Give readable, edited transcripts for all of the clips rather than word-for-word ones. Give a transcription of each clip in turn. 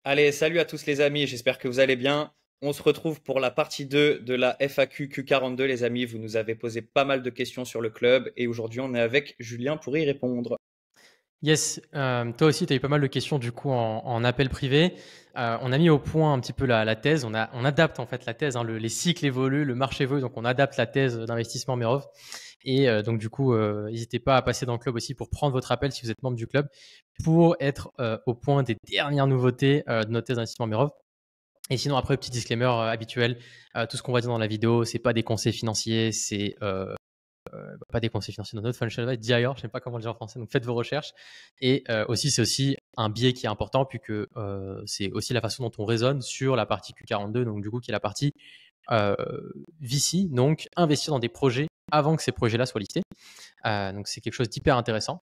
Allez, salut à tous les amis, j'espère que vous allez bien. On se retrouve pour la partie 2 de la FAQ Q42 les amis. Vous nous avez posé pas mal de questions sur le club et aujourd'hui on est avec Julien pour y répondre. Yes, toi aussi, tu as eu pas mal de questions du coup en appel privé. On a mis au point un petit peu la thèse. On adapte en fait la thèse. Les cycles évoluent, le marché évolue, donc on adapte la thèse d'investissement Merov. Et donc du coup, n'hésitez pas à passer dans le club aussi pour prendre votre appel si vous êtes membre du club, pour être au point des dernières nouveautés de notre thèse d'investissement Merov. Et sinon, après, petit disclaimer habituel, tout ce qu'on va dire dans la vidéo, c'est pas des conseils financiers, c'est pas des conseils financiers dans notre financial advice, DIR, je sais pas comment le dire en français, donc faites vos recherches. Et c'est aussi un biais qui est important, puisque c'est aussi la façon dont on raisonne sur la partie Q42, donc du coup, qui est la partie euh, VC, donc investir dans des projets avant que ces projets-là soient listés. Donc c'est quelque chose d'hyper intéressant.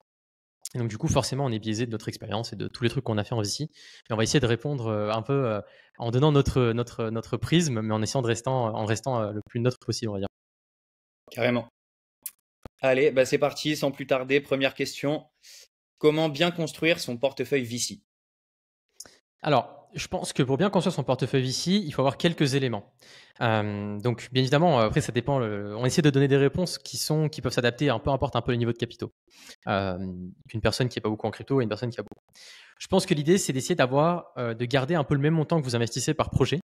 Et donc du coup, forcément, on est biaisé de notre expérience et de tous les trucs qu'on a fait en VC. Et on va essayer de répondre un peu en donnant notre prisme, mais en essayant en restant le plus neutre possible, on va dire. Carrément. Allez, bah c'est parti, sans plus tarder, première question. Comment bien construire son portefeuille VC? Alors, je pense que pour bien construire son portefeuille ici, il faut avoir quelques éléments. Donc, bien évidemment, après, ça dépend. On essaie de donner des réponses qui peuvent s'adapter, peu importe un peu les niveaux de capitaux. Qu'une personne qui n'est pas beaucoup en crypto et une personne qui a beaucoup. Je pense que l'idée, c'est d'essayer de garder un peu le même montant que vous investissez par projet,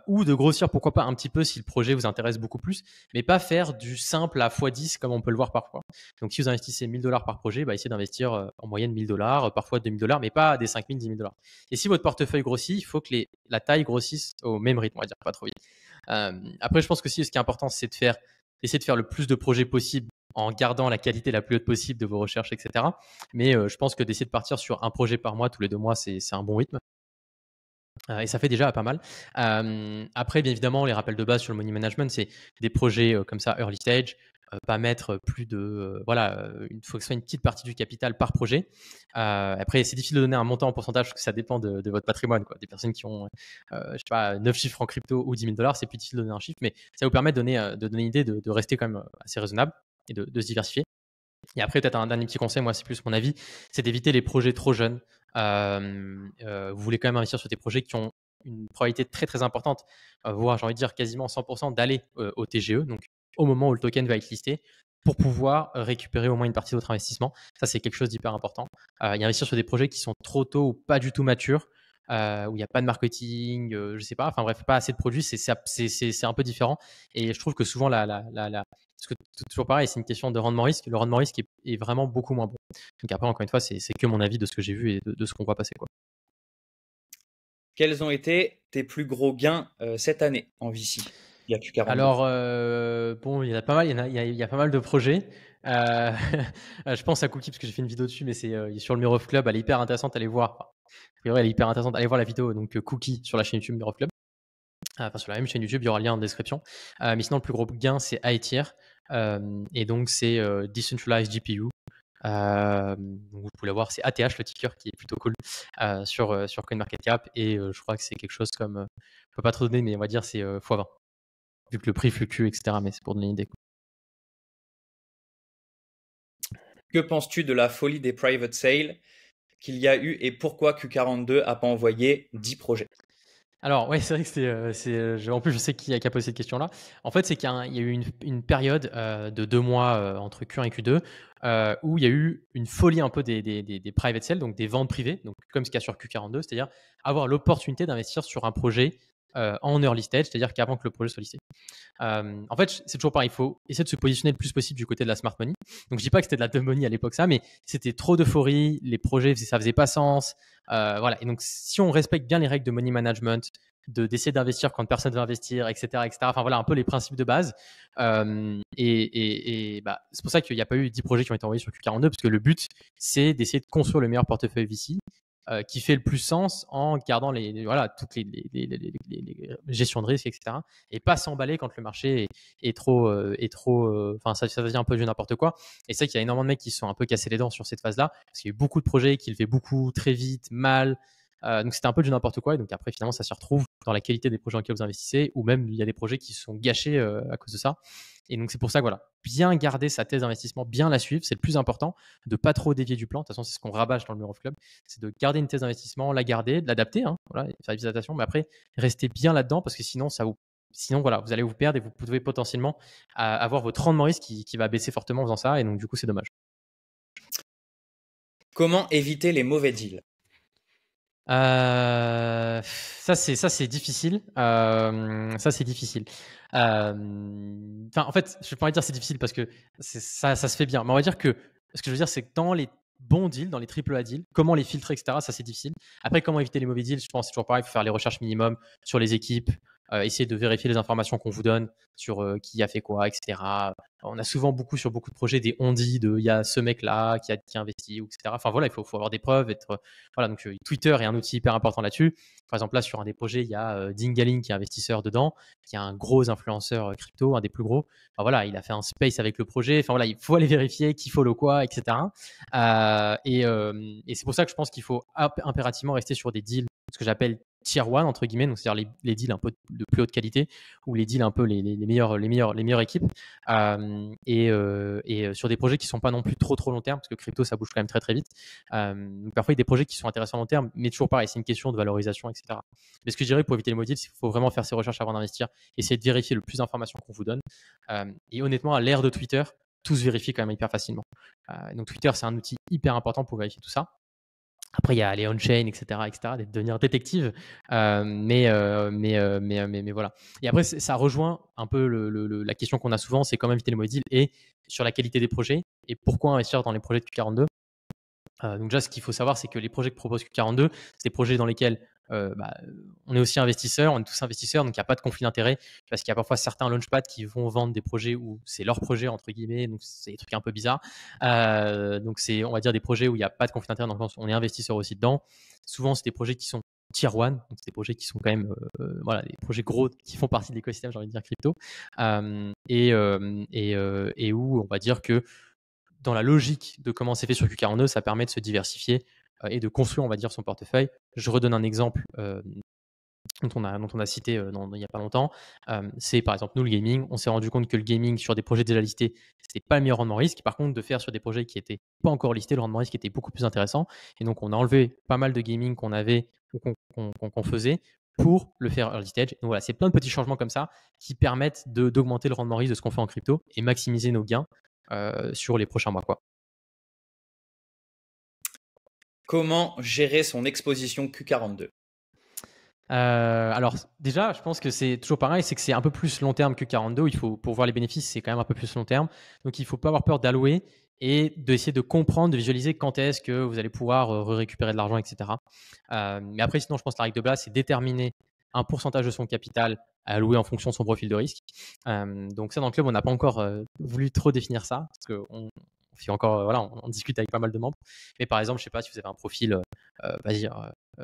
ou de grossir, pourquoi pas un petit peu si le projet vous intéresse beaucoup plus, mais pas faire du simple à x10 comme on peut le voir parfois. Donc si vous investissez 1000 $ par projet, essayez d'investir en moyenne 1000 $, parfois 2000 $, mais pas des 5000, 10 000 $. Et si votre portefeuille grossit, il faut que la taille grossisse au même rythme, on va dire, pas trop vite. Après, je pense que ce qui est important, c'est d'essayer de faire le plus de projets possible en gardant la qualité la plus haute possible de vos recherches, etc. Mais je pense que d'essayer de partir sur un projet par mois, tous les 2 mois, c'est un bon rythme. Et ça fait déjà pas mal. Après, bien évidemment, les rappels de base sur le money management, c'est des projets comme ça, early stage, pas mettre plus de. Il faut que ce soit une petite partie du capital par projet. Après, c'est difficile de donner un montant en pourcentage parce que ça dépend de votre patrimoine, quoi. Des personnes qui ont, je sais pas, 9 chiffres en crypto ou 10 000 $, c'est plus difficile de donner un chiffre, mais ça vous permet de donner une idée de rester quand même assez raisonnable et de se diversifier. Et après, peut-être un dernier petit conseil, moi, c'est plus mon avis, c'est d'éviter les projets trop jeunes. Vous voulez quand même investir sur des projets qui ont une probabilité très très importante, voire j'ai envie de dire quasiment 100% d'aller au TGE, donc au moment où le token va être listé, pour pouvoir récupérer au moins une partie de votre investissement. Ça, c'est quelque chose d'hyper important. Et investir sur des projets qui sont trop tôt ou pas du tout matures, où il n'y a pas de marketing, je sais pas, enfin bref, pas assez de produits, c'est un peu différent. Et je trouve que souvent parce que toujours pareil, c'est une question de rendement risque. Le rendement risque est vraiment beaucoup moins bon. Donc après, encore une fois, c'est que mon avis de ce que j'ai vu et de ce qu'on voit passer, quoi. Quels ont été tes plus gros gains cette année en VC? Il y a Q42. Alors, bon, il y en a pas mal, il y a pas mal de projets. Euh, je pense à Cookie parce que j'ai fait une vidéo dessus, mais c'est sur le Mirror Club. Elle est hyper intéressante, allez voir. A priori, elle est hyper intéressante. Allez voir la vidéo, donc Cookie sur la chaîne YouTube Mirror Club. Enfin, sur la même chaîne YouTube, il y aura le lien en description. Mais sinon, le plus gros gain, c'est iTier. Et donc, c'est Decentralized GPU. Donc vous pouvez la voir, c'est ATH le ticker qui est plutôt cool sur CoinMarketCap. Et je crois que c'est quelque chose comme, je peux pas trop donner, mais on va dire c'est x20, vu que le prix fluctue, etc. Mais c'est pour donner une idée, quoi. Que penses-tu de la folie des private sales qu'il y a eu et pourquoi Q42 a pas envoyé 10 projets? Alors, ouais, c'est vrai que en plus, je sais qui a posé cette question-là. En fait, c'est qu'il y a eu une période de 2 mois entre Q1 et Q2 où il y a eu une folie un peu des private sales, donc des ventes privées, donc comme ce qu'il y a sur Q42, c'est-à-dire avoir l'opportunité d'investir sur un projet en early stage, c'est-à-dire qu'avant que le projet soit listé. En fait, c'est toujours pareil. Il faut essayer de se positionner le plus possible du côté de la smart money. Donc, je dis pas que c'était de la dumb money à l'époque, ça, mais c'était trop d'euphorie. Les projets, ça faisait pas sens. Voilà. Et donc, si on respecte bien les règles de money management, d'essayer d'investir quand personne veut investir, etc., etc. Enfin, voilà, un peu les principes de base. C'est pour ça qu'il n'y a pas eu 10 projets qui ont été envoyés sur Q42, parce que le but, c'est d'essayer de construire le meilleur portefeuille VC qui fait le plus sens en gardant toutes les gestions de risque, etc. Et pas s'emballer quand le marché est trop, enfin, ça devient un peu du n'importe quoi. Et c'est vrai qu'il y a énormément de mecs qui se sont un peu cassés les dents sur cette phase-là, parce qu'il y a eu beaucoup de projets qui le fait beaucoup, très vite, mal. Donc c'était un peu du n'importe quoi. Et donc après, finalement, ça se retrouve dans la qualité des projets dans lesquels vous investissez, ou même il y a des projets qui se sont gâchés à cause de ça. Et donc, c'est pour ça que voilà, bien garder sa thèse d'investissement, bien la suivre, c'est le plus important, de pas trop dévier du plan. De toute façon, c'est ce qu'on rabâche dans le Mur of Club, c'est de garder une thèse d'investissement, la garder, de l'adapter, hein, voilà, faire des adaptations, mais après, rester bien là-dedans parce que sinon, voilà, vous allez vous perdre et vous pouvez potentiellement avoir votre rendement risque qui va baisser fortement en faisant ça. Et donc, du coup, c'est dommage. Comment éviter les mauvais deals? Ça c'est difficile. Ça c'est difficile. Enfin, en fait, je pourrais dire c'est difficile parce que ça se fait bien. Mais on va dire que ce que je veux dire, c'est que dans les bons deals, dans les triple A deals, comment les filtrer, etc. Ça c'est difficile. Après, comment éviter les mauvais deals? Je pense que c'est toujours pareil. Il faut faire les recherches minimum sur les équipes, essayer de vérifier les informations qu'on vous donne sur qui a fait quoi, etc. On a souvent sur beaucoup de projets des on-dit de il y a ce mec-là qui a investi, etc. Enfin voilà, il faut avoir des preuves, voilà, donc Twitter est un outil hyper important là-dessus. Par exemple, là, sur un des projets, il y a Dingaling qui est investisseur dedans, qui est un gros influenceur crypto, un des plus gros. Enfin, voilà, il a fait un space avec le projet. Enfin voilà, il faut aller vérifier qui follow quoi, etc. Et c'est pour ça que je pense qu'il faut impérativement rester sur des deals, ce que j'appelle tier one entre guillemets, donc c'est-à-dire les deals un peu de plus haute qualité ou les deals un peu les meilleures équipes et sur des projets qui sont pas non plus trop long terme parce que crypto ça bouge quand même très vite. Donc parfois il y a des projets qui sont intéressants long terme, mais toujours pareil, c'est une question de valorisation, etc. Mais ce que je dirais pour éviter les mauvais deals, c'est qu'il faut vraiment faire ses recherches avant d'investir, essayer de vérifier le plus d'informations qu'on vous donne. Et honnêtement, à l'ère de Twitter, tout se vérifie quand même hyper facilement. Donc Twitter c'est un outil hyper important pour vérifier tout ça. Après, il y a les on-chain, etc., de devenir détective. Mais voilà. Et après, ça rejoint un peu la question qu'on a souvent, c'est comment éviter les mauvais deals et sur la qualité des projets et pourquoi investir dans les projets de Q42. Donc déjà, ce qu'il faut savoir, c'est que les projets que propose Q42, c'est des projets dans lesquels on est aussi investisseur, on est tous investisseurs, donc il n'y a pas de conflit d'intérêt parce qu'il y a parfois certains launchpads qui vont vendre des projets où c'est leur projet entre guillemets, donc c'est des trucs un peu bizarres. Donc c'est, on va dire, des projets où il n'y a pas de conflit d'intérêt dans le sens où on est investisseur aussi dedans. Souvent, c'est des projets qui sont tier one, donc c'est des projets qui sont quand même voilà, des projets gros qui font partie de l'écosystème, j'ai envie de dire crypto, et où on va dire que dans la logique de comment c'est fait sur Q42, ça permet de se diversifier et de construire, on va dire, son portefeuille. Je redonne un exemple dont on a cité il n'y a pas longtemps. C'est par exemple nous, le gaming. On s'est rendu compte que le gaming sur des projets déjà listés, c'était pas le meilleur rendement risque. Par contre, de faire sur des projets qui n'étaient pas encore listés, le rendement risque était beaucoup plus intéressant. Et donc, on a enlevé pas mal de gaming qu'on avait ou qu'on faisait pour le faire early stage. Donc voilà, c'est plein de petits changements comme ça qui permettent d'augmenter le rendement risque de ce qu'on fait en crypto et maximiser nos gains sur les prochains mois, quoi. Comment gérer son exposition Q42? Alors déjà, je pense que c'est toujours pareil, c'est que c'est un peu plus long terme que 42. Il faut, pour voir les bénéfices, c'est quand même un peu plus long terme. Donc il ne faut pas avoir peur d'allouer et d'essayer de comprendre, de visualiser quand est-ce que vous allez pouvoir récupérer de l'argent, etc. Mais après, sinon, je pense que la règle de base, c'est déterminer un pourcentage de son capital à allouer en fonction de son profil de risque. Donc ça, dans le club, on n'a pas encore voulu trop définir ça, parce qu'on fait encore, voilà, on discute avec pas mal de membres. Mais par exemple, je ne sais pas si vous avez un profil, vas-y,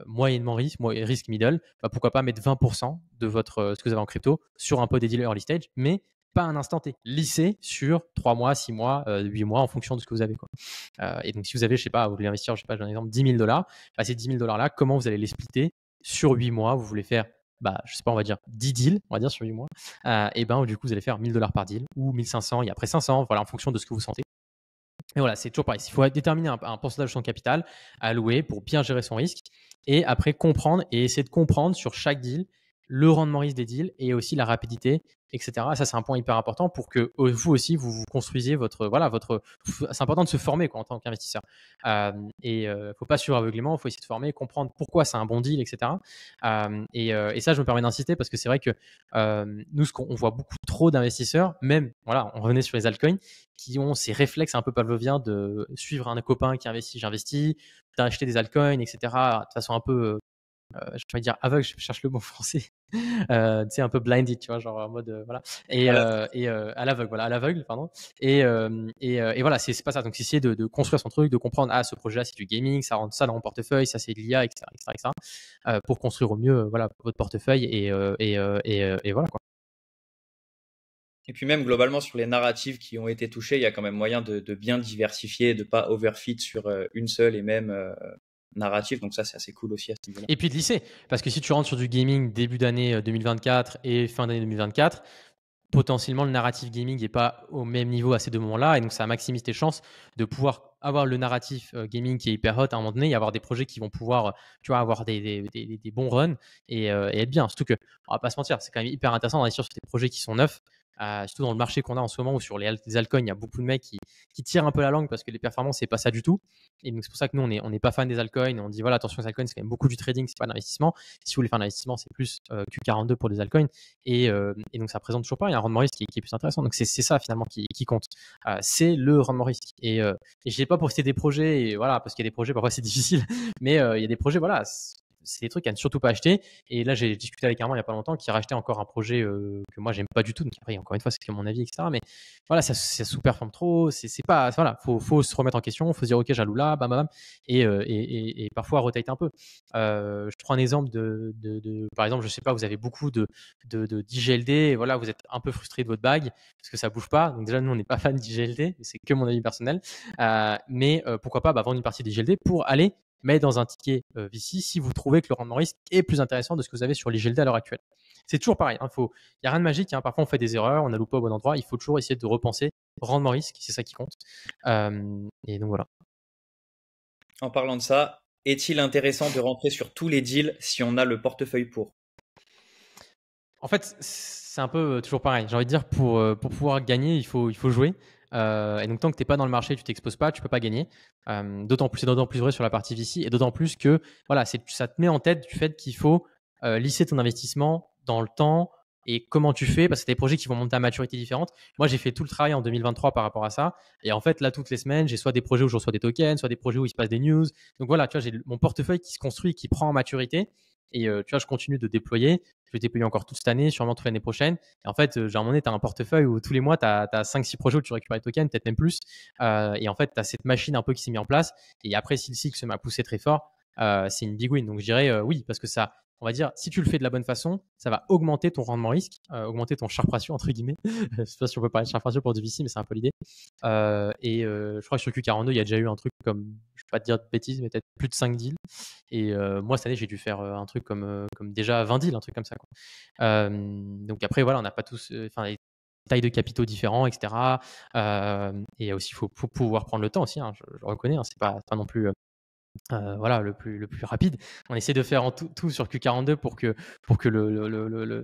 moyennement risque middle, bah pourquoi pas mettre 20% de ce que vous avez en crypto sur un peu des deals early stage, mais pas un instant T, lissé sur 3 mois, 6 mois, 8 mois en fonction de ce que vous avez, quoi. Et donc si vous avez, je sais pas, vous voulez investir, je sais pas, j'ai un exemple, 10 000 $, bah, ces 10 000 $ là, comment vous allez les splitter sur 8 mois? Vous voulez faire, je sais pas, on va dire 10 deals, on va dire sur 8 mois, et ben du coup vous allez faire 1 000 $ par deal ou 1 500 et après 500, voilà, en fonction de ce que vous sentez. Mais voilà, c'est toujours pareil. Il faut déterminer un pourcentage de son capital à allouer pour bien gérer son risque et après comprendre et essayer de comprendre sur chaque deal le rendement risque des deals et aussi la rapidité, etc. Ça, c'est un point hyper important pour que vous aussi, vous construisiez c'est important de se former, quoi, en tant qu'investisseur. Faut pas suivre aveuglément, il faut essayer de former, comprendre pourquoi c'est un bon deal, etc. Et ça, je me permets d'insister parce que c'est vrai que nous, on voit beaucoup trop d'investisseurs, même, voilà, on revenait sur les altcoins, qui ont ces réflexes un peu pavloviens de suivre un copain qui investit, j'investis, d'acheter des altcoins, etc. De façon un peu, je vais dire aveugle, je cherche le mot français, tu sais, un peu blinded, tu vois, genre en mode, voilà. À l'aveugle, voilà, à l'aveugle, pardon. Et voilà, c'est pas ça. Donc, c'est essayer de construire son truc, de comprendre, ce projet-là, c'est du gaming, ça rentre ça dans mon portefeuille, ça, c'est de l'IA, etc., pour construire au mieux, voilà, votre portefeuille et voilà, quoi. Et puis même globalement sur les narratives qui ont été touchées, il y a quand même moyen de bien diversifier, de pas overfit sur une seule et même narrative. Donc ça, c'est assez cool aussi à ce niveau-là. Et puis de lisser, parce que si tu rentres sur du gaming début d'année 2024 et fin d'année 2024, potentiellement le narratif gaming n'est pas au même niveau à ces deux moments-là, et donc ça maximise tes chances de pouvoir avoir le narratif gaming qui est hyper hot à un moment donné, et avoir des projets qui vont pouvoir, tu vois, avoir des bons runs et être bien. Surtout que, on va pas se mentir, c'est quand même hyper intéressant d'investir sur des projets qui sont neufs. Surtout dans le marché qu'on a en ce moment, où sur les altcoins, il y a beaucoup de mecs qui tirent un peu la langue parce que les performances, c'est pas ça du tout. Et donc, c'est pour ça que nous, on n'est pas fan des altcoins. On dit, voilà, attention, les altcoins, c'est quand même beaucoup du trading, c'est pas de l'investissement. Si vous voulez faire de l'investissement, c'est plus Q42 pour des altcoins. Et donc, ça présente toujours pas. Il y a un rendement risque qui est plus intéressant. Donc, c'est ça finalement qui compte. C'est le rendement risque. Et je sais pas pour citer des projets, et voilà, parce qu'il y a des projets, parfois c'est difficile, mais il y a des projets, voilà, c'est des trucs à ne surtout pas acheter. Et là, j'ai discuté avec Armand il n'y a pas longtemps qui rachetait encore un projet que moi, j'aime pas du tout. Donc, après, encore une fois, c'est que mon avis, etc. Mais voilà, ça sous-performe trop. C'est pas, voilà, faut se remettre en question. Faut se dire, OK, j'alloue là, bam, bam, et parfois rotate un peu. Je prends un exemple par exemple, je sais pas, vous avez beaucoup d'IGLD, et voilà, vous êtes un peu frustré de votre bague parce que ça bouge pas. Donc, déjà, nous, on n'est pas fan d'IGLD, c'est que mon avis personnel. Mais pourquoi pas vendre une partie d'IGLD pour aller mettre dans un ticket VC si vous trouvez que le rendement risque est plus intéressant de ce que vous avez sur l'IGLD à l'heure actuelle. C'est toujours pareil. Il n'y a rien de magique. Parfois, on fait des erreurs, on a loupé au bon endroit. Il faut toujours essayer de repenser rendement risque. C'est ça qui compte. Et donc voilà. En parlant de ça, est-il intéressant de rentrer sur tous les deals si on a le portefeuille pour? En fait, c'est un peu toujours pareil. J'ai envie de dire, pour pouvoir gagner, il faut jouer. Et donc, tant que tu n'es pas dans le marché, tu t'exposes pas, tu peux pas gagner. C'est d'autant plus vrai sur la partie VC, et d'autant plus que voilà, ça te met en tête du fait qu'il faut lisser ton investissement dans le temps et comment tu fais, parce que c'est des projets qui vont monter à maturité différente. Moi, j'ai fait tout le travail en 2023 par rapport à ça. Et en fait, là, toutes les semaines, j'ai soit des projets où je reçois des tokens, soit des projets où il se passe des news. Donc voilà, tu vois, j'ai mon portefeuille qui se construit, qui prend en maturité. Et tu vois, je continue de déployer. Je vais déployer encore toute cette année, sûrement toute l'année prochaine. Et en fait, genre, à un moment donné, tu as un portefeuille où tous les mois, tu as 5-6 projets où tu récupères des tokens, peut-être même plus. Et en fait, tu as cette machine un peu qui s'est mise en place. Et après, si le cycle se m'a poussé très fort, c'est une big win. Donc, je dirais oui, parce que ça, on va dire, si tu le fais de la bonne façon, ça va augmenter ton rendement risque, augmenter ton Sharpe ratio, entre guillemets. Je ne sais pas si on peut parler de Sharpe ratio pour du VC, mais c'est un peu l'idée. Je crois que sur Q42, il y a déjà eu un truc comme, je ne vais pas te dire de bêtises, mais peut-être plus de 5 deals. Et moi, cette année, j'ai dû faire un truc comme déjà 20 deals, un truc comme ça, quoi. Donc après, voilà, on n'a pas tous, des tailles de capitaux différents, etc. Et aussi, il faut pouvoir prendre le temps aussi, hein, je reconnais, hein, c'est pas non plus voilà, le plus rapide. On essaie de faire en tout sur Q42 pour que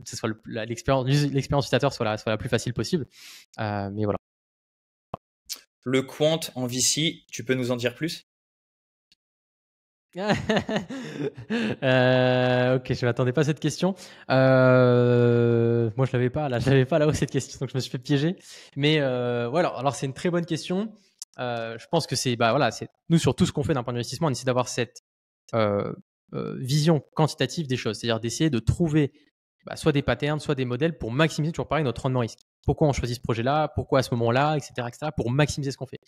ce soit l'expérience utilisateur soit la plus facile possible. Mais voilà. Le quant en VC, tu peux nous en dire plus? Ok, je m'attendais pas à cette question. Moi, je l'avais pas là-haut cette question, donc je me suis fait piéger. Mais voilà, alors c'est une très bonne question. Je pense que voilà, c'est nous sur tout ce qu'on fait d'un point d'investissement, on essaie d'avoir cette vision quantitative des choses, c'est-à-dire d'essayer de trouver soit des patterns, soit des modèles pour maximiser toujours pareil notre rendement risque. Pourquoi on choisit ce projet-là, pourquoi à ce moment-là, etc., pour maximiser ce qu'on fait.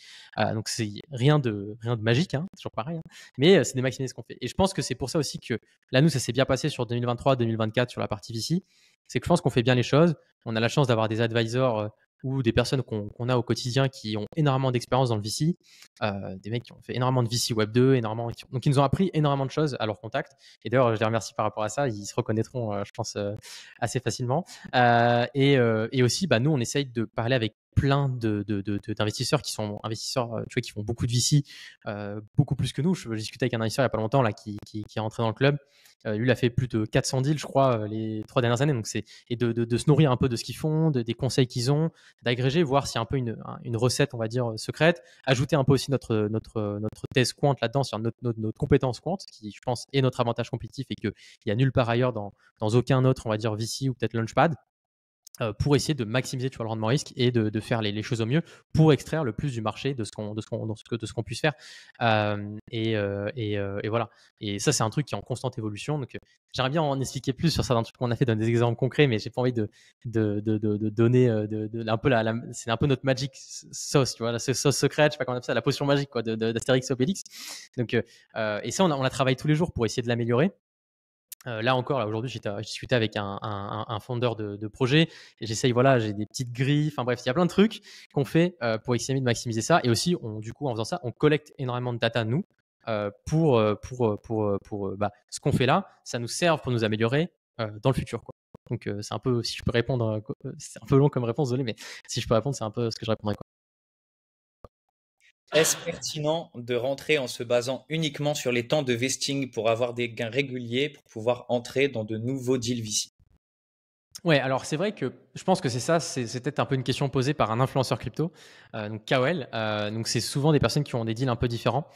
Donc c'est rien de magique, hein, toujours pareil, hein, mais c'est de maximiser ce qu'on fait. Et je pense que c'est pour ça aussi que là, nous, ça s'est bien passé sur 2023-2024 sur la partie VC. C'est que je pense qu'on fait bien les choses. On a la chance d'avoir des advisors ou des personnes qu'on a au quotidien qui ont énormément d'expérience dans le VC, des mecs qui ont fait énormément de VC Web 2, donc ils nous ont appris énormément de choses à leur contact. Et d'ailleurs, je les remercie par rapport à ça. Ils se reconnaîtront, je pense, assez facilement. Et aussi, nous, on essaye de parler avec plein d'investisseurs qui sont investisseurs, tu vois, qui font beaucoup de VC, beaucoup plus que nous. Je discutais avec un investisseur il n'y a pas longtemps là, qui est rentré dans le club. Lui, il a fait plus de 400 deals, je crois, les 3 dernières années. Donc, et de se nourrir un peu de ce qu'ils font, des conseils qu'ils ont, d'agréger, voir s'il y a un peu une recette, on va dire, secrète. Ajouter un peu aussi notre thèse quant là-dedans, sur notre compétence quant, qui, je pense, est notre avantage compétitif et qu'il n'y a nulle part ailleurs dans aucun autre, on va dire, VC ou peut-être Launchpad. Pour essayer de maximiser, tu vois, le rendement risque et de faire les choses au mieux pour extraire le plus du marché de ce qu'on puisse faire. Et voilà. Et ça, c'est un truc qui est en constante évolution. Donc, j'aimerais bien en expliquer plus sur ça, un truc qu'on a fait dans des exemples concrets, mais j'ai pas envie de donner un peu c'est un peu notre magic sauce, tu vois, la sauce secrète, je sais pas comment on appelle ça, la potion magique, quoi, d'Astérix Obélix. Donc, et ça, on la travaille tous les jours pour essayer de l'améliorer. Là encore, aujourd'hui, j'ai discuté avec un fondeur de projet et j'essaye, voilà, j'ai des petites grilles, enfin bref, il y a plein de trucs qu'on fait pour essayer de maximiser ça. Et aussi, du coup, en faisant ça, on collecte énormément de data, nous, pour ce qu'on fait là, ça nous sert pour nous améliorer dans le futur, quoi. Donc c'est un peu, si je peux répondre, c'est un peu long comme réponse, désolé, mais si je peux répondre, c'est un peu ce que je répondrais, quoi. Est-ce pertinent de rentrer en se basant uniquement sur les temps de vesting pour avoir des gains réguliers pour pouvoir entrer dans de nouveaux deals VC? Ouais, alors c'est vrai que je pense que c'est ça, c'est peut-être un peu une question posée par un influenceur crypto, donc KOL. Donc c'est souvent des personnes qui ont des deals un peu différents.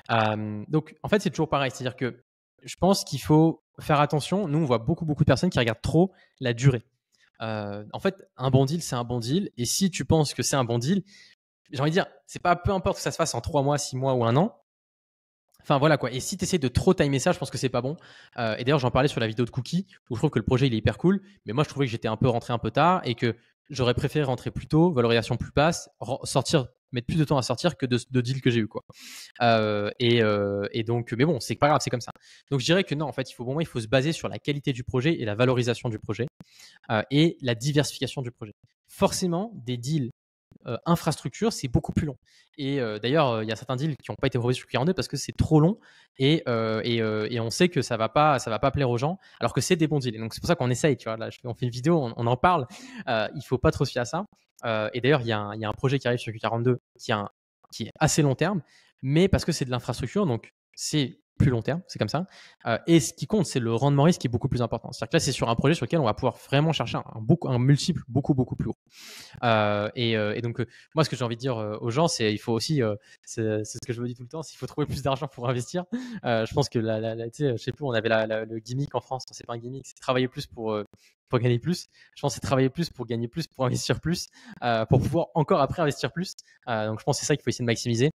Donc en fait, c'est toujours pareil, c'est-à-dire que je pense qu'il faut faire attention. Nous, on voit beaucoup, beaucoup de personnes qui regardent trop la durée. En fait, un bon deal, c'est un bon deal. Et si tu penses que c'est un bon deal, j'ai envie de dire, c'est pas peu importe que ça se fasse en 3 mois, 6 mois ou un an. Enfin voilà quoi. Et si tu essaies de trop timer ça, je pense que c'est pas bon. Et d'ailleurs, j'en parlais sur la vidéo de Cookie où je trouve que le projet il est hyper cool. Mais moi, je trouvais que j'étais un peu rentré un peu tard et que j'aurais préféré rentrer plus tôt, valorisation plus basse, sortir, mettre plus de temps à sortir que de deals que j'ai eu quoi. Et donc, mais bon, c'est pas grave, c'est comme ça. Donc je dirais que non, en fait, il faut se baser sur la qualité du projet et la valorisation du projet et la diversification du projet. Forcément, des deals infrastructure, c'est beaucoup plus long. Et d'ailleurs, il y a certains deals qui n'ont pas été proposés sur Q42 parce que c'est trop long et on sait que ça va pas plaire aux gens, alors que c'est des bons deals. Et donc c'est pour ça qu'on essaye, tu vois. Là, on fait une vidéo, on en parle. Il faut pas trop se fier à ça. Et d'ailleurs, il y a un projet qui arrive sur Q42 qui est assez long terme, mais parce que c'est de l'infrastructure, donc c'est plus long terme, c'est comme ça. Et ce qui compte, c'est le rendement risque qui est beaucoup plus important. C'est-à-dire que là, c'est sur un projet sur lequel on va pouvoir vraiment chercher un multiple beaucoup, beaucoup plus haut. Et donc, moi, ce que j'ai envie de dire aux gens, c'est il faut aussi, c'est ce que je me dis tout le temps, il faut trouver plus d'argent pour investir. Je pense que tu sais, je sais plus, on avait le gimmick en France, c'est pas un gimmick, c'est travailler plus pour gagner plus. Je pense que c'est travailler plus pour gagner plus, pour investir plus, pour pouvoir encore après investir plus. Donc, je pense que c'est ça qu'il faut essayer de maximiser.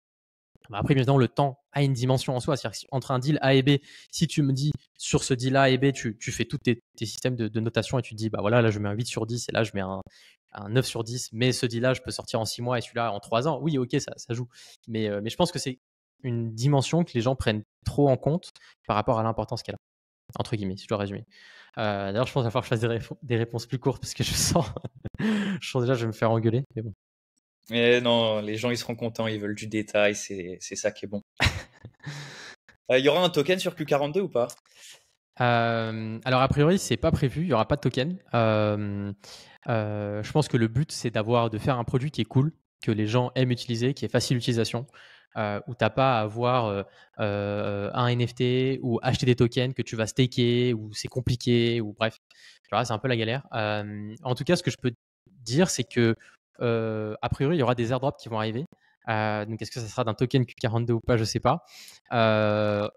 Après, bien évidemment, le temps a une dimension en soi. C'est-à-dire qu'entre un deal A et B, si tu me dis sur ce deal A et B, tu fais tous tes systèmes de notation et tu te dis, bah voilà, là je mets un 8 sur 10 et là je mets un 9 sur 10, mais ce deal-là, je peux sortir en 6 mois et celui-là en 3 ans. Oui, ok, ça joue. Mais je pense que c'est une dimension que les gens prennent trop en compte par rapport à l'importance qu'elle a, entre guillemets, si je dois résumer. D'ailleurs, je pense qu'il va falloir que je fasse des réponses plus courtes parce que je sens déjà que je vais me faire engueuler. Mais bon. Mais non, les gens ils seront contents, ils veulent du détail, c'est ça qui est bon. Il y aura un token sur Q42 ou pas? Alors, a priori, c'est pas prévu, il n'y aura pas de token. Je pense que le but, c'est de faire un produit qui est cool, que les gens aiment utiliser, qui est facile d'utilisation, où tu n'as pas à avoir un NFT ou acheter des tokens que tu vas staker, ou c'est compliqué, ou bref. Tu vois, c'est un peu la galère. En tout cas, ce que je peux dire, c'est que a priori, il y aura des airdrops qui vont arriver. Donc, est-ce que ça sera d'un token Q42 ou pas, je sais pas.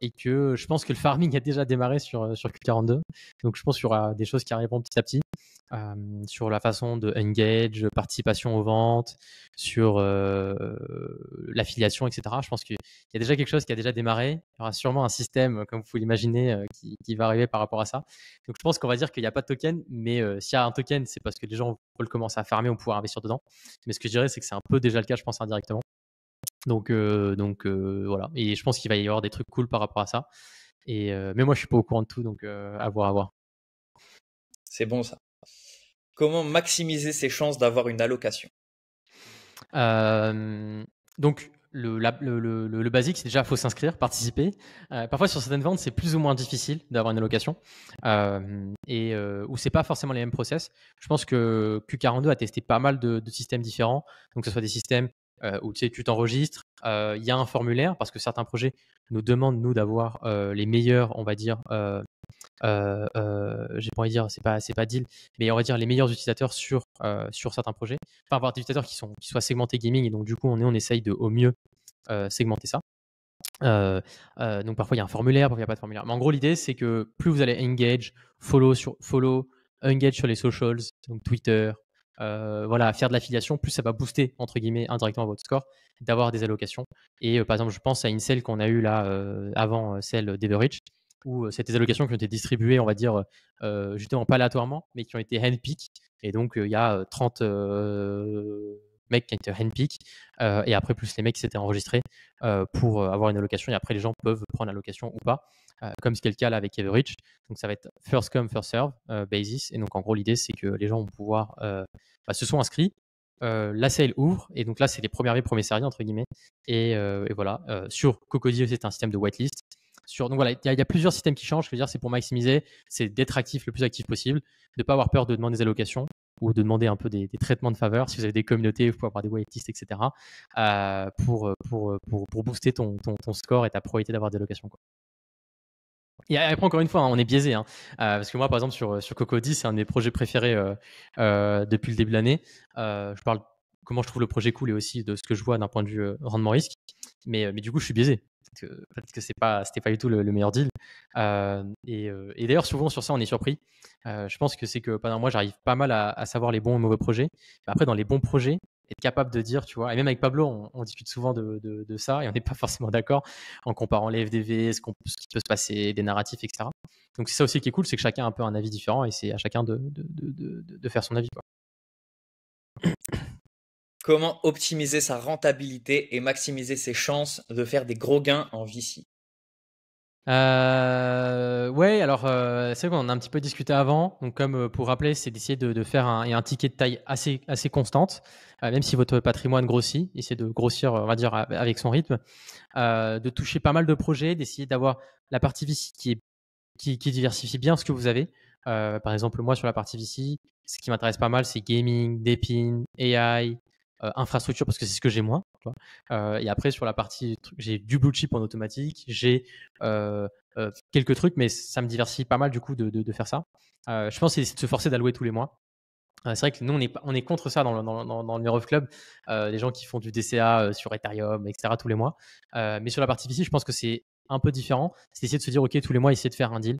Et que je pense que le farming a déjà démarré sur Q42. Donc, je pense qu'il y aura des choses qui arriveront petit à petit sur la façon de engage, participation aux ventes, sur l'affiliation, etc. Je pense qu'il y a déjà quelque chose qui a déjà démarré. Il y aura sûrement un système, comme vous pouvez l'imaginer, qui va arriver par rapport à ça. Donc, je pense qu'on va dire qu'il n'y a pas de token, mais s'il y a un token, c'est parce que les gens veulent commencer à farmer ou pouvoir investir dedans. Mais ce que je dirais, c'est que c'est un peu déjà le cas, je pense, indirectement. Donc voilà. Et je pense qu'il va y avoir des trucs cool par rapport à ça. Mais moi, je suis pas au courant de tout, donc à voir, à voir. C'est bon ça. Comment maximiser ses chances d'avoir une allocation? Donc le basique, c'est déjà faut s'inscrire, participer. Parfois sur certaines ventes, c'est plus ou moins difficile d'avoir une allocation où c'est pas forcément les mêmes process. Je pense que Q42 a testé pas mal de systèmes différents, donc que ce soit des systèmes où tu t'enregistres, il y a un formulaire parce que certains projets nous demandent nous d'avoir les meilleurs, on va dire. J'ai pas envie de dire, c'est pas deal, mais on va dire les meilleurs utilisateurs sur certains projets. Enfin, avoir des utilisateurs qui soient segmentés gaming, et donc du coup, on essaye de au mieux segmenter ça. Donc parfois il y a un formulaire, parfois il n'y a pas de formulaire. Mais en gros, l'idée, c'est que plus vous allez engage, engage sur les socials, donc Twitter, voilà, faire de l'affiliation, plus ça va booster, entre guillemets, indirectement votre score, d'avoir des allocations. Et par exemple, je pense à une celle qu'on a eue là avant celle d'Everage, où c'était des allocations qui ont été distribuées, on va dire, justement pas aléatoirement, mais qui ont été handpick. Et donc, il y a 30 mecs qui ont été handpick, et après, plus les mecs qui s'étaient enregistrés pour avoir une allocation. Et après, les gens peuvent prendre l'allocation ou pas, comme c'était le cas là avec Everage. Donc, ça va être first come, first serve basis. Et donc, en gros, l'idée, c'est que les gens vont pouvoir se sont inscrits. La sale ouvre, et donc là, c'est les premiers arrivés, premiers servis, entre guillemets. Et voilà. Sur Cocody, c'est un système de whitelist. Donc voilà, il y a plusieurs systèmes qui changent. Je veux dire, c'est pour maximiser, c'est d'être actif le plus actif possible, de ne pas avoir peur de demander des allocations ou de demander un peu des traitements de faveur. Si vous avez des communautés, vous pouvez avoir des waitlists, etc. Pour booster ton score et ta probabilité d'avoir des allocations, quoi. Et après, encore une fois, on est biaisé, parce que moi, par exemple, sur Cocody, c'est un des projets préférés depuis le début de l'année. Je parle comment je trouve le projet cool et aussi de ce que je vois d'un point de vue rendement risque. Mais du coup, je suis biaisé. Peut-être que c'était pas du tout le meilleur deal. Et d'ailleurs, souvent sur ça, on est surpris. Je pense que c'est que pendant moi, j'arrive pas mal à savoir les bons et mauvais projets. Mais après, dans les bons projets, être capable de dire, tu vois, et même avec Pablo, on discute souvent de ça et on n'est pas forcément d'accord en comparant les FDV, ce qui peut se passer, des narratifs, etc. Donc c'est ça aussi qui est cool, c'est que chacun a un peu un avis différent et c'est à chacun de faire son avis, quoi. Comment optimiser sa rentabilité et maximiser ses chances de faire des gros gains en VC? Ouais, alors c'est vrai qu'on en a un petit peu discuté avant. Donc comme pour rappeler, c'est d'essayer de faire un ticket de taille assez constante, même si votre patrimoine grossit, essayer de grossir, on va dire, avec son rythme, de toucher pas mal de projets, d'essayer d'avoir la partie VC qui diversifie bien ce que vous avez. Par exemple, moi, sur la partie VC, ce qui m'intéresse pas mal, c'est gaming, Depin, AI, infrastructure, parce que c'est ce que j'ai moins. Tu vois. Et après, sur la partie, j'ai du blue chip en automatique, j'ai quelques trucs, mais ça me diversifie pas mal du coup de faire ça. Je pense que c'est de se forcer d'allouer tous les mois. C'est vrai que nous, on est contre ça dans le Mirror Club, les gens qui font du DCA sur Ethereum, etc., tous les mois. Mais sur la partie VC, je pense que c'est un peu différent. C'est d'essayer de se dire, OK, tous les mois, essayer de faire un deal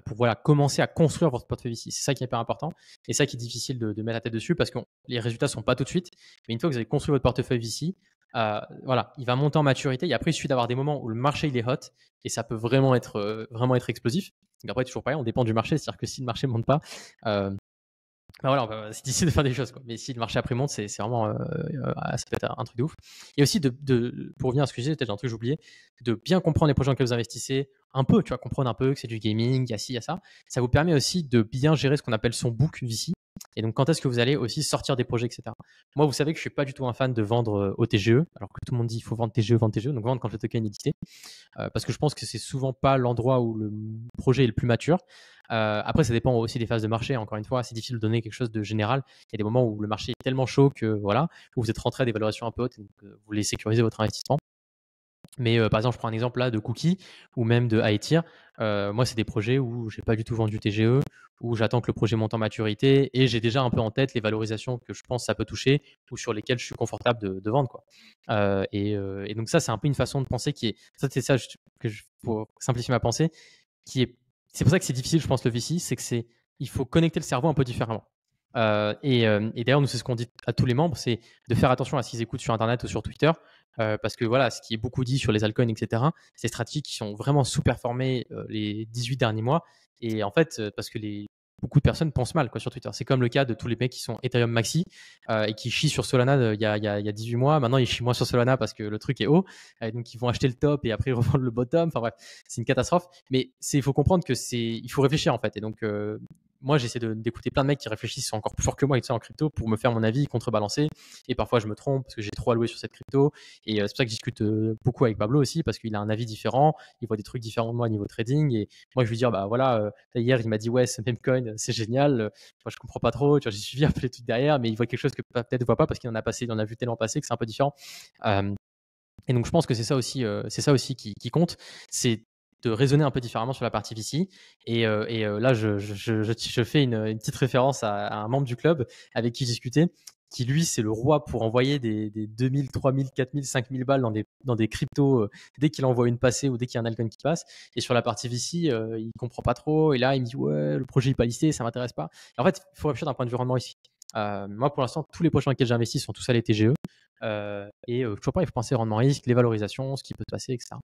pour voilà, commencer à construire votre portefeuille VC. C'est ça qui est hyper important et ça qui est difficile de mettre la tête dessus parce que les résultats ne sont pas tout de suite. Mais une fois que vous avez construit votre portefeuille VC, voilà, il va monter en maturité et après, il suffit d'avoir des moments où le marché il est hot et ça peut vraiment être explosif. Donc après, toujours pareil, on dépend du marché. C'est-à-dire que si le marché ne monte pas, bah voilà, c'est difficile de faire des choses, quoi. Mais si le marché après monte, c'est vraiment, ça peut être un truc de ouf. Et aussi pour revenir à ce que je disais, peut-être un truc que j'ai oublié, de bien comprendre les projets dans lesquels vous investissez, un peu, tu vois, comprendre un peu que c'est du gaming, il y a ci, il y a ça. Ça vous permet aussi de bien gérer ce qu'on appelle son book VC. Et donc, quand est-ce que vous allez aussi sortir des projets, etc. Moi, vous savez que je suis pas du tout un fan de vendre au TGE, alors que tout le monde dit il faut vendre TGE, vendre TGE, donc vendre quand le token est listé. Parce que je pense que c'est souvent pas l'endroit où le projet est le plus mature. Après, ça dépend aussi des phases de marché. Encore une fois, c'est difficile de donner quelque chose de général. Il y a des moments où le marché est tellement chaud que voilà, où vous êtes rentré à des valorisations un peu hautes, donc vous voulez sécuriser votre investissement. Mais par exemple, je prends un exemple là de Cookie ou même de Aetir. Moi, c'est des projets où j'ai pas du tout vendu TGE, où j'attends que le projet monte en maturité et j'ai déjà un peu en tête les valorisations que je pense que ça peut toucher ou sur lesquelles je suis confortable de vendre, quoi. Et donc ça, c'est un peu une façon de penser qui est ça, c'est ça pour simplifier ma pensée, qui est c'est pour ça que c'est difficile, je pense, le VC, c'est que il faut connecter le cerveau un peu différemment. Et d'ailleurs, nous, c'est ce qu'on dit à tous les membres, c'est de faire attention à ce qu'ils écoutent sur Internet ou sur Twitter, parce que voilà, ce qui est beaucoup dit sur les altcoins, etc., c'est des stratégies qui sont vraiment sous-performées les 18 derniers mois. Et en fait, parce que beaucoup de personnes pensent mal, quoi, sur Twitter. C'est comme le cas de tous les mecs qui sont Ethereum Maxi et qui chient sur Solana il y a 18 mois. Maintenant, ils chient moins sur Solana parce que le truc est haut. Donc, ils vont acheter le top et après revendre le bottom. Enfin bref, c'est une catastrophe. Mais il faut comprendre que il faut réfléchir en fait. Et donc, moi, j'essaie d'écouter plein de mecs qui réfléchissent encore plus fort que moi en crypto pour me faire mon avis, contrebalancer. Et parfois, je me trompe parce que j'ai trop alloué sur cette crypto. Et c'est pour ça que je discute beaucoup avec Pablo aussi parce qu'il a un avis différent. Il voit des trucs différents de moi au niveau trading. Et moi, je lui dis, bah voilà, hier, il m'a dit, ouais, ce Memecoin, c'est génial. Moi, je comprends pas trop. Tu vois, j'ai suivi un peu les trucs derrière, mais il voit quelque chose que peut-être ne voit pas parce qu'il en a passé, il en a vu tellement passer que c'est un peu différent. Et donc, je pense que c'est ça aussi qui compte. C'est de raisonner un peu différemment sur la partie VC. Et là, je fais une petite référence à un membre du club avec qui je discutais, qui lui, c'est le roi pour envoyer des 2000, 3000, 4000, 5000 balles dans des cryptos dès qu'il envoie une passée ou dès qu'il y a un altcoin qui passe. Et sur la partie VC, il comprend pas trop. Et là, il me dit, ouais, le projet n'est pas listé, ça m'intéresse pas. Et en fait, il faut réfléchir d'un point de vue rendement ici. Moi, pour l'instant, tous les projets dans lesquels j'investis sont tous à les TGE. Toujours pas, il faut penser au rendement risque, les valorisations, ce qui peut se passer, etc.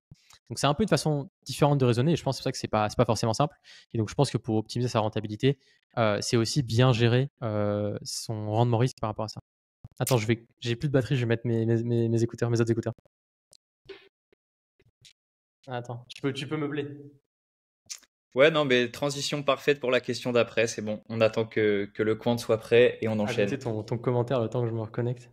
Donc c'est un peu une façon différente de raisonner et je pense que c'est pour ça que c'est pas forcément simple. Et donc je pense que pour optimiser sa rentabilité, c'est aussi bien gérer son rendement risque par rapport à ça. Attends, j'ai plus de batterie, je vais mettre mes écouteurs, mes autres écouteurs. Attends, tu peux meubler. Ouais, non, mais transition parfaite pour la question d'après. C'est bon, on attend que le compte soit prêt et on enchaîne. Ajouter ton commentaire le temps que je me reconnecte.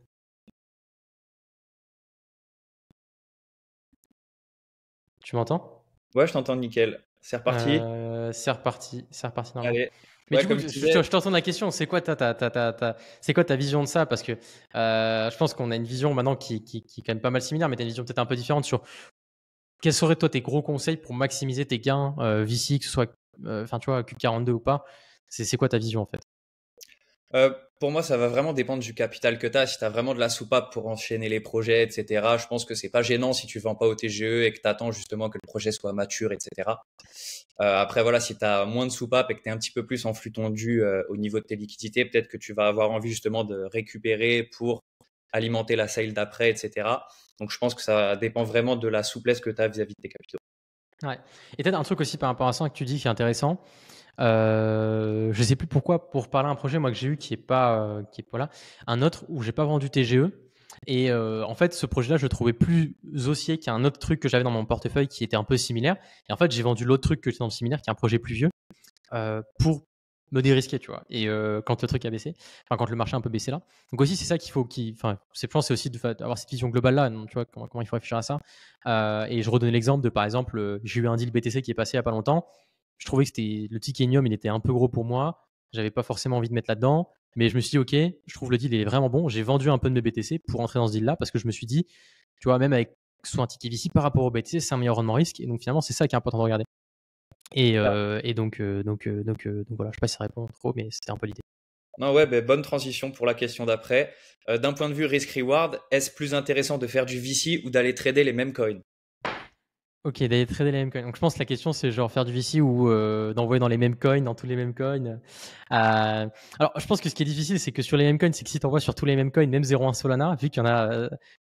Tu m'entends? Ouais, je t'entends nickel. C'est reparti. C'est reparti normalement. Allez. Mais Ouais, du coup, comme je disais, je te retourne la question. C'est quoi c'est quoi ta vision de ça? Parce que je pense qu'on a une vision maintenant qui est quand même pas mal similaire, mais tu as une vision peut-être un peu différente sur quels seraient toi tes gros conseils pour maximiser tes gains VC, que ce soit enfin tu vois Q42 ou pas. C'est quoi ta vision en fait? pour moi, ça va vraiment dépendre du capital que tu as. Si tu as vraiment de la soupape pour enchaîner les projets, etc., je pense que c'est pas gênant si tu vends pas au TGE et que tu attends justement que le projet soit mature, etc. Après, voilà, si tu as moins de soupape et que tu es un petit peu plus en flux tendu au niveau de tes liquidités, peut-être que tu vas avoir envie justement de récupérer pour alimenter la sale d'après, etc. Donc, je pense que ça dépend vraiment de la souplesse que tu as vis-à-vis de tes capitaux. Ouais. Et peut-être un truc aussi par rapport à ça que tu dis qui est intéressant. Je sais plus pourquoi, pour parler d'un projet moi que j'ai eu qui est pas là, un autre où j'ai pas vendu TGE et en fait ce projet-là je le trouvais plus haussier qu'un autre truc que j'avais dans mon portefeuille qui était un peu similaire et en fait j'ai vendu l'autre truc que j'étais dans le similaire qui est un projet plus vieux pour me dérisquer, tu vois. Et quand le truc a baissé, enfin quand le marché a un peu baissé là. Donc aussi c'est ça qu'il faut, enfin je pense c'est aussi d'avoir cette vision globale là, tu vois comment il faut réfléchir à ça. Et je redonnais l'exemple de par exemple j'ai eu un deal BTC qui est passé il y a pas longtemps. Je trouvais que c'était le Tikenium, il était un peu gros pour moi. J'avais pas forcément envie de mettre là-dedans, mais je me suis dit ok, je trouve le deal il est vraiment bon. J'ai vendu un peu de mes BTC pour entrer dans ce deal là parce que je me suis dit, tu vois, même avec soit un ticket VC par rapport au BTC, c'est un meilleur rendement risque. Et donc finalement c'est ça qui est important de regarder. Et donc voilà, je sais pas si ça répond trop, mais c'était un peu l'idée. Non, ouais, ben, bonne transition pour la question d'après. D'un point de vue risk-reward, est-ce plus intéressant de faire du VC ou d'aller trader les mêmes coins? Ok, d'aller trader les mêmes coins. Donc je pense que la question c'est genre faire du VC ou d'envoyer dans les mêmes coins, dans tous les mêmes coins. Alors je pense que ce qui est difficile c'est que sur les mêmes coins, c'est que si tu envoies sur tous les mêmes coins, même 0,1 Solana, vu qu'il y en a,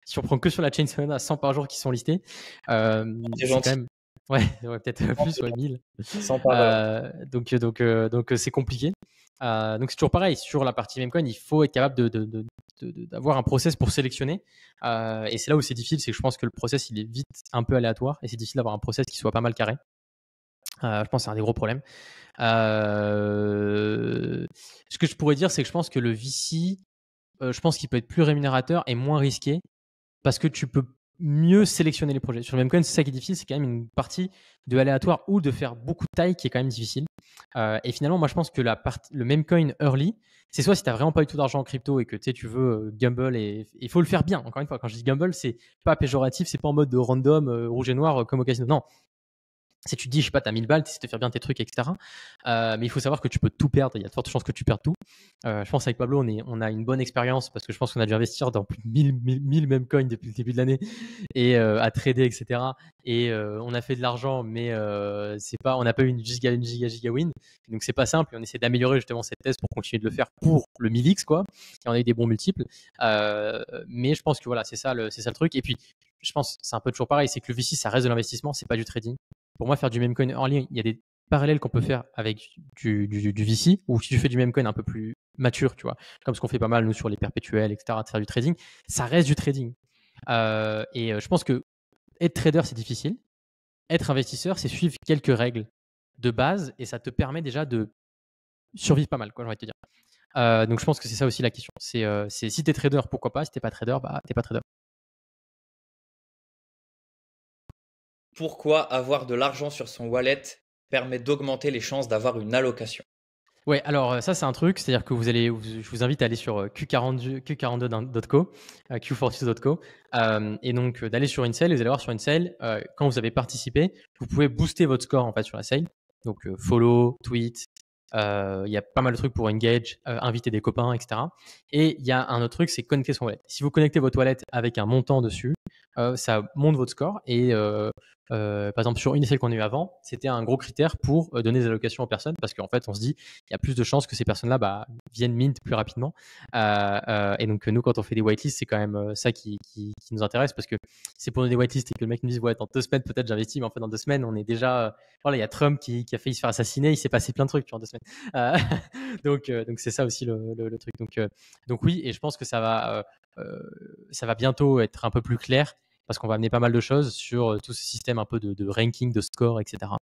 si on prend que sur la chain Solana, 100 par jour qui sont listés, C'est c'est quand gentil. même, ouais, ouais, peut-être plus, ouais, 1000. 100 par heure. C'est compliqué. Donc c'est toujours pareil, sur la partie Memecoin, il faut être capable d'avoir un process pour sélectionner. Et c'est là où c'est difficile, c'est que je pense que le process il est vite un peu aléatoire et c'est difficile d'avoir un process qui soit pas mal carré. Je pense que c'est un des gros problèmes. Ce que je pourrais dire, c'est que je pense que le VC, je pense qu'il peut être plus rémunérateur et moins risqué parce que tu peux mieux sélectionner les projets. Sur le même coin, c'est ça qui est difficile, c'est quand même une partie de aléatoire ou de faire beaucoup de taille qui est quand même difficile. Et finalement, moi, je pense que le même coin early, c'est soit si tu n'as vraiment pas du tout d'argent en crypto et que tu veux gamble et il faut le faire bien. Encore une fois, quand je dis gamble, c'est pas péjoratif, c'est pas en mode de random, rouge et noir comme au casino. Non, si tu te dis, je sais pas, t'as 1000 balles, tu sais te faire bien tes trucs, etc. Mais il faut savoir que tu peux tout perdre. Il y a de fortes chances que tu perds tout. Je pense avec Pablo, on a une bonne expérience parce que je pense qu'on a dû investir dans plus de 1000 mêmes coins depuis le début de l'année et à trader, etc. Et on a fait de l'argent, mais c'est pas, on n'a pas eu une giga win. Donc c'est pas simple. Et on essaie d'améliorer justement cette thèse pour continuer de le faire pour le 1000x, quoi. Et on a eu des bons multiples. Mais je pense que voilà, c'est ça le truc. Et puis, je pense, c'est un peu toujours pareil, c'est que le VC, ça reste de l'investissement, c'est pas du trading. Pour moi, faire du meme coin en ligne, il y a des parallèles qu'on peut faire avec du VC, ou si tu fais du meme coin un peu plus mature, tu vois, comme ce qu'on fait pas mal nous sur les perpétuels, etc., de faire du trading, ça reste du trading. Je pense que être trader, c'est difficile. Être investisseur, c'est suivre quelques règles de base et ça te permet déjà de survivre pas mal, quoi, j'ai envie de te dire. Donc je pense que c'est ça aussi la question. C'est si t'es trader, pourquoi pas. Si t'es pas trader, bah t'es pas trader. Pourquoi avoir de l'argent sur son wallet permet d'augmenter les chances d'avoir une allocation? Ouais, alors ça c'est un truc, c'est-à-dire que je vous invite à aller sur Q42.co, Q42.co, et donc d'aller sur une sale, et vous allez voir sur une sale, quand vous avez participé, vous pouvez booster votre score en fait sur la sale, donc follow, tweet, il y a pas mal de trucs pour engage, inviter des copains, etc. Et il y a un autre truc, c'est connecter son wallet. Si vous connectez votre wallet avec un montant dessus, ça monte votre score et par exemple, sur une sale qu'on a eu avant, c'était un gros critère pour donner des allocations aux personnes parce qu'en fait, on se dit, il y a plus de chances que ces personnes-là viennent mint plus rapidement. Et donc, nous, quand on fait des whitelists, c'est quand même ça qui nous intéresse parce que c'est pour nous des whitelists et que le mec nous dise, ouais, dans 2 semaines, peut-être j'investis, mais en fait, dans 2 semaines, on est déjà. Voilà, il y a Trump qui a failli se faire assassiner, il s'est passé plein de trucs tu vois, en 2 semaines. Donc c'est ça aussi le truc. Donc oui, et je pense que ça va bientôt être un peu plus clair parce qu'on va amener pas mal de choses sur tout ce système un peu de ranking, de score, etc.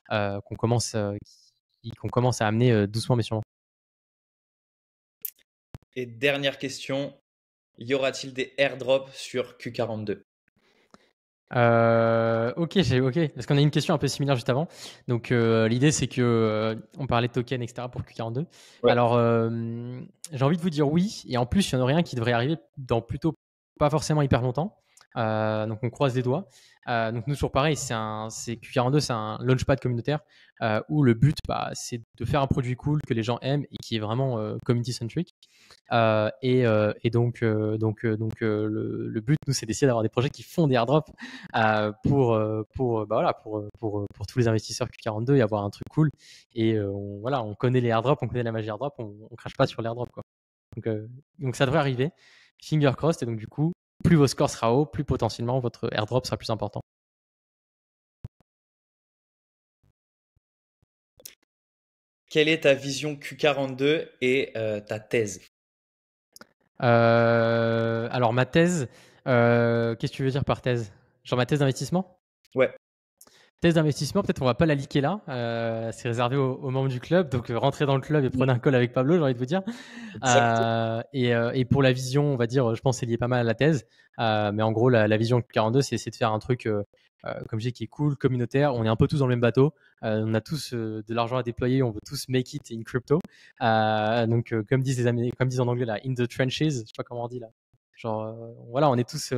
Qu'on commence à amener doucement mais sûrement. Et dernière question, y aura-t-il des airdrops sur Q42? Ok, parce qu'on a une question un peu similaire juste avant. Donc l'idée c'est que on parlait de tokens, etc. pour Q42. Ouais. Alors j'ai envie de vous dire oui, et en plus il y en aurait un qui devrait arriver dans plutôt pas forcément hyper longtemps. Donc on croise les doigts. Donc nous toujours pareil, c'est Q42, c'est un launchpad communautaire où le but c'est de faire un produit cool que les gens aiment et qui est vraiment community centric. Le but, nous, c'est d'essayer d'avoir des projets qui font des airdrops pour tous les investisseurs Q42 et avoir un truc cool. Et on connaît les airdrops, on connaît la magie airdrop, on crache pas sur les airdrops, quoi. Donc ça devrait arriver, finger crossed. Et donc du coup, plus vos scores sera haut, plus potentiellement votre airdrop sera plus important. Quelle est ta vision Q42 et ta thèse? Alors ma thèse, qu'est-ce que tu veux dire par thèse? Genre ma thèse d'investissement? Ouais, Thèse d'investissement, peut-être on va pas la liker là. C'est réservé aux membres du club. Donc rentrez dans le club et prenez un call avec Pablo, j'ai envie de vous dire. exact. Et pour la vision, on va dire, je pense que c'est lié pas mal à la thèse. Mais en gros, la vision 42, c'est de faire un truc, comme je dis, qui est cool, communautaire. On est un peu tous dans le même bateau. On a tous de l'argent à déployer. On veut tous make it in crypto. Comme disent les Américains, comme disent en anglais là, in the trenches. Je sais pas comment on dit là. Genre, voilà, on est tous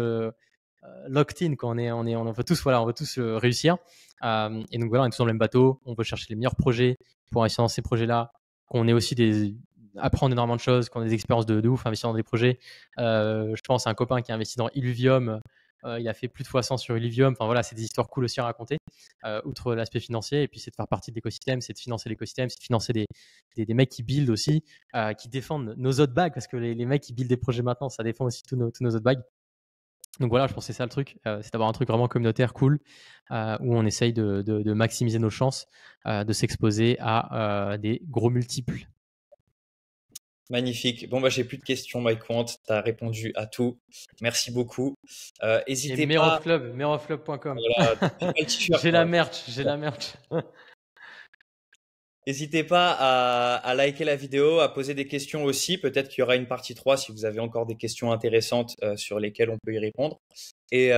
locked in, quoi. On veut tous, voilà, on veut tous réussir. Et donc voilà, on est tous dans le même bateau. On veut chercher les meilleurs projets pour investir dans ces projets-là. Qu'on ait aussi apprendre énormément de choses, qu'on ait des expériences de ouf, investir dans des projets. Je pense à un copain qui a investi dans Illuvium. Il a fait plus de fois 100 sur Illuvium. Enfin voilà, c'est des histoires cool aussi à raconter, outre l'aspect financier. Et puis c'est de faire partie de l'écosystème, c'est de financer l'écosystème, c'est de financer des mecs qui build aussi, qui défendent nos autres bags, parce que les mecs qui build des projets maintenant, ça défend aussi tous nos autres bags. Donc voilà, je pense que c'est ça le truc, c'est d'avoir un truc vraiment communautaire, cool, où on essaye de maximiser nos chances de s'exposer à des gros multiples. Magnifique. Bon, bah, j'ai plus de questions, Mike Quant. Tu as répondu à tout. Merci beaucoup. Et N'hésitez pas. merofclub.com. Voilà, t'as pas le t-shirt, J'ai la moi. merch, j'ai la merch. N'hésitez pas à liker la vidéo, à poser des questions aussi. Peut-être qu'il y aura une partie 3 si vous avez encore des questions intéressantes sur lesquelles on peut y répondre. Et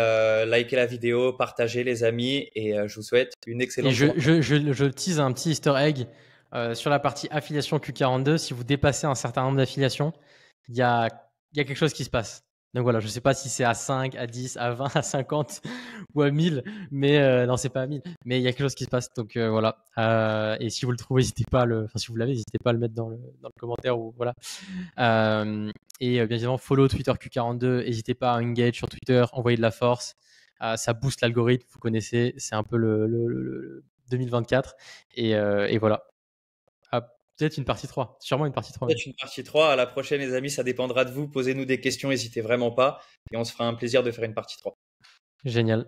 likez la vidéo, partagez les amis. Et je vous souhaite une Et excellente je, journée. je, je, je tease un petit easter egg sur la partie affiliation Q42. Si vous dépassez un certain nombre d'affiliations, il y a quelque chose qui se passe. Donc voilà, je ne sais pas si c'est à 5, à 10, à 20, à 50 ou à 1000, mais non, c'est pas à 1000. Mais il y a quelque chose qui se passe. Donc voilà. Et si vous le trouvez, n'hésitez pas si vous l'avez, n'hésitez pas à le mettre dans le commentaire ou voilà. Et bien évidemment, follow Twitter Q42. N'hésitez pas à engage sur Twitter, envoyer de la force. Ça booste l'algorithme, vous connaissez, c'est un peu le 2024. Et voilà. Peut-être une partie 3, sûrement une partie 3 même. Peut-être une partie 3. À la prochaine, les amis, ça dépendra de vous. Posez-nous des questions, n'hésitez vraiment pas. Et on se fera un plaisir de faire une partie 3. Génial.